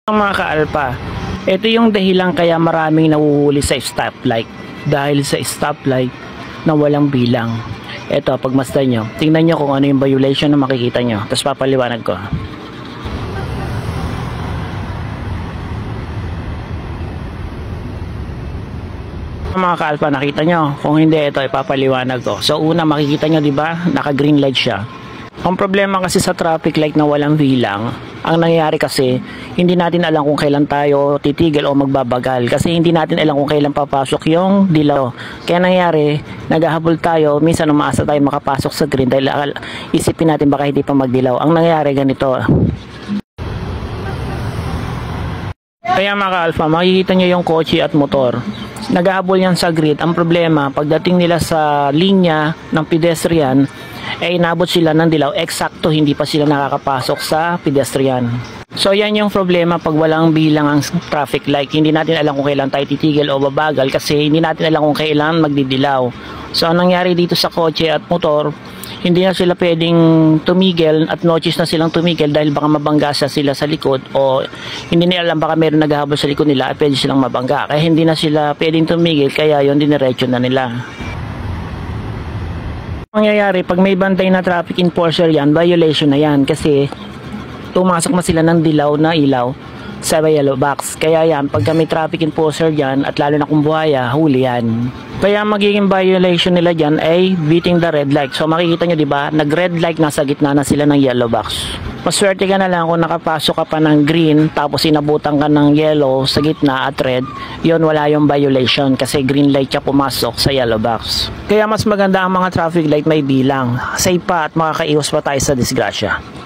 Mga ka-alpha, ito yung dahilan kaya maraming nahuhuli sa stoplight. Dahil sa stoplight na walang bilang. Ito, pagmasdan nyo, tingnan nyo kung ano yung violation na makikita nyo. Tapos papaliwanag ko. Mga ka-alpha, nakita nyo? Kung hindi, ito ipapaliwanag ko. So una, makikita nyo, di ba? Naka green light siya. Ang problema kasi sa traffic light na walang bilang, ang nangyayari kasi, hindi natin alam kung kailan tayo titigil o magbabagal. Kasi hindi natin alam kung kailan papasok yung dilaw. Kaya nangyayari, naghahabol tayo, minsan umaasa tayo makapasok sa green dahil isipin natin baka hindi pa magdilaw. Ang nangyayari ganito. Kaya mga ka-alpha, makikita nyo yung kotse at motor. Naghahabol yan sa grid. Ang problema, pagdating nila sa linya ng pedestrian, inabot sila ng dilaw, eksakto hindi pa sila nakakapasok sa pedestrian. So yan yung problema pag walang bilang ang traffic light. Hindi natin alam kung kailan tayo titigil o babagal kasi hindi natin alam kung kailan magdidilaw. So ang nangyari dito sa kotse at motor, hindi na sila pwedeng tumigil at notice na silang tumigil dahil baka mabangga sila sa likod o hindi nila alam baka meron naghahabol sa likod nila at pwede silang mabangga. Kaya hindi na sila pwedeng tumigil kaya yun diniretso na nila. Mangyayari pag may bantay na traffic enforcer yan, violation na yan kasi tumasok na sila ng dilaw na ilaw sa yellow box. Kaya yan, pagka may traffic enforcer dyan at lalo na kung buhaya, huli yan. Kaya magiging violation nila dyan ay beating the red light. So makikita nyo diba, nag red light nasa gitna na sila ng yellow box. Maswerte ka na lang kung nakapasok ka pa ng green tapos inabutan ka ng yellow sa gitna at red, yun wala yung violation kasi green light siya pumasok sa yellow box. Kaya mas maganda ang mga traffic light may bilang. Safe pa at makakaiwas pa tayo sa disgrasya.